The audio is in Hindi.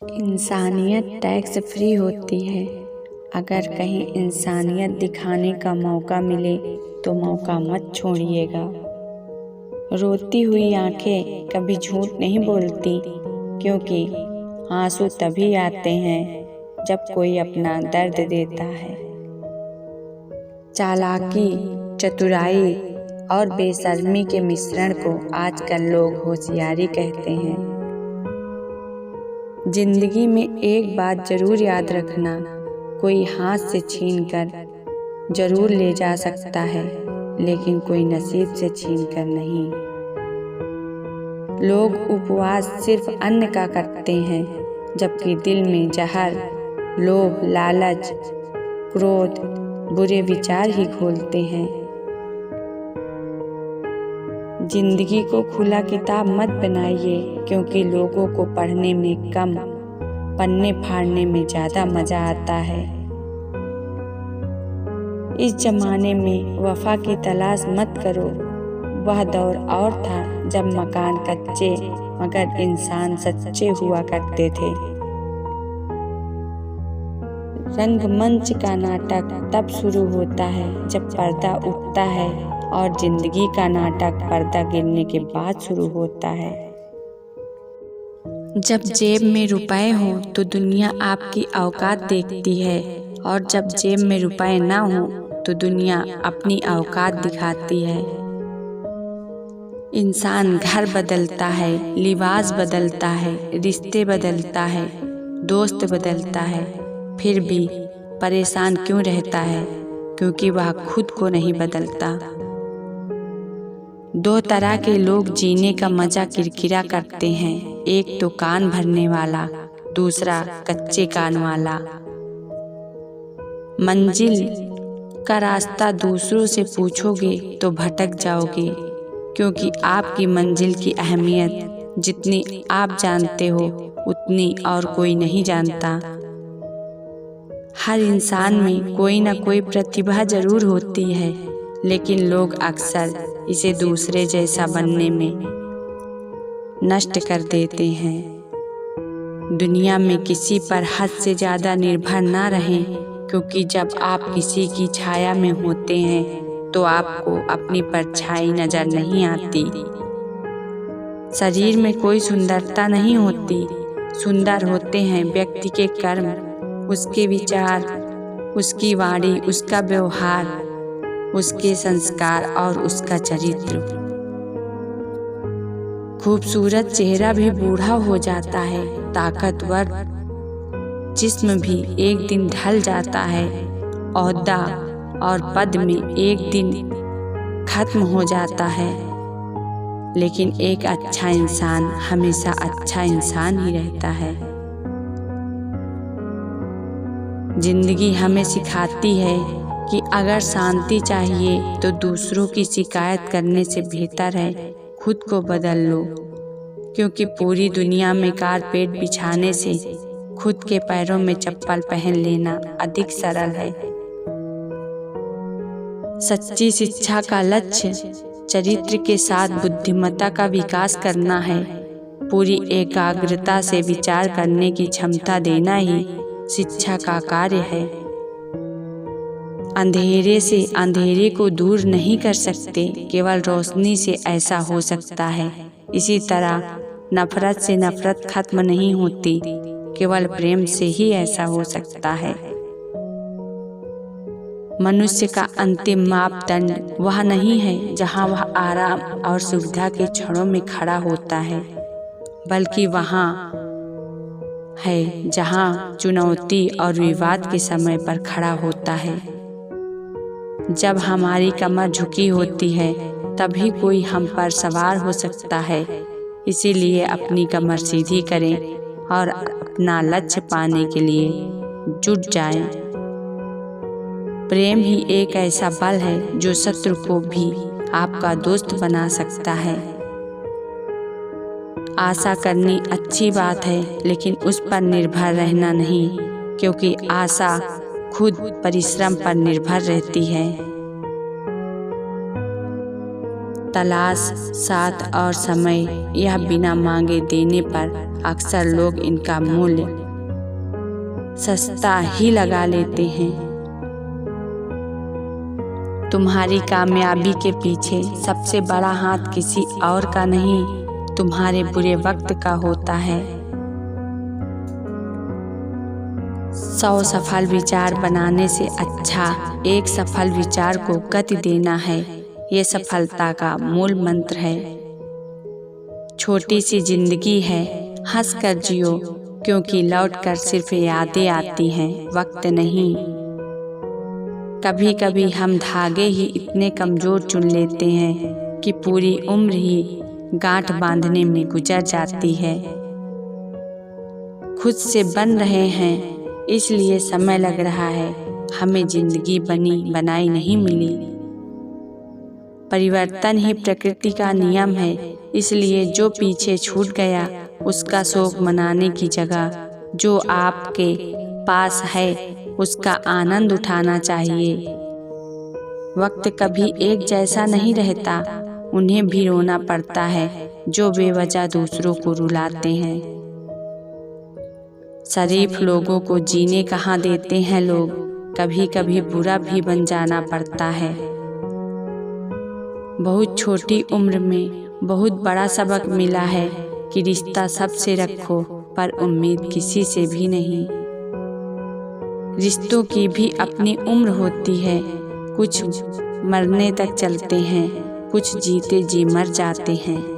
इंसानियत टैक्स फ्री होती है। अगर कहीं इंसानियत दिखाने का मौका मिले तो मौका मत छोड़िएगा। रोती हुई आंखें कभी झूठ नहीं बोलती, क्योंकि आंसू तभी आते हैं जब कोई अपना दर्द देता है। चालाकी, चतुराई और बेशर्मी के मिश्रण को आजकल लोग होशियारी कहते हैं। जिंदगी में एक बात जरूर याद रखना, कोई हाथ से छीनकर जरूर ले जा सकता है, लेकिन कोई नसीब से छीनकर नहीं। लोग उपवास सिर्फ अन्न का करते हैं, जबकि दिल में जहर, लोभ, लालच, क्रोध, बुरे विचार ही घोलते हैं। जिंदगी को खुला किताब मत बनाइए, क्योंकि लोगों को पढ़ने में कम, पन्ने फाड़ने में ज़्यादा मज़ा आता है। इस जमाने में वफा की तलाश मत करो। वह दौर और था जब मकान कच्चे मगर इंसान सच्चे हुआ करते थे। रंगमंच का नाटक तब शुरू होता है जब पर्दा उठता है, और जिंदगी का नाटक पर्दा गिरने के बाद शुरू होता है। जब जेब में रुपए हो तो दुनिया आपकी औकात देखती है, और जब जेब में रुपए ना हो तो दुनिया अपनी औकात दिखाती है। इंसान घर बदलता है, लिबास बदलता है, रिश्ते बदलता है, दोस्त बदलता है, फिर भी परेशान क्यों रहता है? क्योंकि वह खुद को नहीं बदलता। दो तरह के लोग जीने का मजा किरकिरा करते हैं, एक तो कान भरने वाला, दूसरा कच्चे कान वाला। मंजिल का रास्ता दूसरों से पूछोगे तो भटक जाओगे, क्योंकि आपकी मंजिल की अहमियत जितनी आप जानते हो उतनी और कोई नहीं जानता। हर इंसान में कोई ना कोई प्रतिभा जरूर होती है, लेकिन लोग अक्सर इसे दूसरे जैसा बनने में नष्ट कर देते हैं। दुनिया में किसी पर हद से ज़्यादा निर्भर ना रहें, क्योंकि जब आप किसी की छाया में होते हैं तो आपको अपनी परछाई नजर नहीं आती। शरीर में कोई सुंदरता नहीं होती, सुंदर होते हैं व्यक्ति के कर्म, उसके विचार, उसकी वाणी, उसका व्यवहार, उसके संस्कार और उसका चरित्र। खूबसूरत चेहरा भी बूढ़ा हो जाता है, ताकतवर जिस्म भी एक दिन ढल जाता है, ओहदा और पद में एक दिन खत्म हो जाता है, लेकिन एक अच्छा इंसान हमेशा अच्छा इंसान ही रहता है। जिंदगी हमें सिखाती है कि अगर शांति चाहिए तो दूसरों की शिकायत करने से बेहतर है खुद को बदल लो, क्योंकि पूरी दुनिया में कारपेट बिछाने से खुद के पैरों में चप्पल पहन लेना अधिक सरल है। सच्ची शिक्षा का लक्ष्य चरित्र के साथ बुद्धिमत्ता का विकास करना है। पूरी एकाग्रता से विचार करने की क्षमता देना ही शिक्षा का कार्य है। अंधेरे से अंधेरे को दूर नहीं कर सकते, केवल रोशनी से ऐसा हो सकता है। इसी तरह नफरत से नफरत खत्म नहीं होती, केवल प्रेम से ही ऐसा हो सकता है। मनुष्य का अंतिम मापदंड वह नहीं है जहां वह आराम और सुविधा के क्षणों में खड़ा होता है, बल्कि वहां है जहां चुनौती और विवाद के समय पर खड़ा होता है। जब हमारी कमर झुकी होती है तभी कोई हम पर सवार हो सकता है। इसीलिए अपनी कमर सीधी करें और अपना लक्ष्य पाने के लिए जुट जाएं। प्रेम ही एक ऐसा बल है जो शत्रु को भी आपका दोस्त बना सकता है। आशा करनी अच्छी बात है, लेकिन उस पर निर्भर रहना नहीं, क्योंकि आशा खुद परिश्रम पर निर्भर रहती है। तलाश, साथ और समय यह बिना मांगे देने पर अक्सर लोग इनका मूल्य सस्ता ही लगा लेते हैं। तुम्हारी कामयाबी के पीछे सबसे बड़ा हाथ किसी और का नहीं, तुम्हारे बुरे वक्त का होता है। 100 सफल विचार बनाने से अच्छा एक सफल विचार को गति देना है। ये सफलता का मूल मंत्र है। छोटी सी जिंदगी है, हंसकर जियो, क्योंकि लौटकर सिर्फ यादें आती हैं, वक्त नहीं। कभी कभी हम धागे ही इतने कमजोर चुन लेते हैं कि पूरी उम्र ही गांठ बांधने में गुजर जाती है। खुद से बन रहे हैं इसलिए समय लग रहा है, हमें जिंदगी बनी बनाई नहीं मिली। परिवर्तन ही प्रकृति का नियम है, इसलिए जो पीछे छूट गया उसका शोक मनाने की जगह जो आपके पास है उसका आनंद उठाना चाहिए। वक्त कभी एक जैसा नहीं रहता, उन्हें भी रोना पड़ता है जो बेवजह दूसरों को रुलाते हैं। शरीफ लोगों को जीने कहाँ देते हैं लोग, कभी कभी बुरा भी बन जाना पड़ता है। बहुत छोटी उम्र में बहुत बड़ा सबक मिला है कि रिश्ता सबसे रखो पर उम्मीद किसी से भी नहीं। रिश्तों की भी अपनी उम्र होती है, कुछ मरने तक चलते हैं, कुछ जीते जी मर जाते हैं।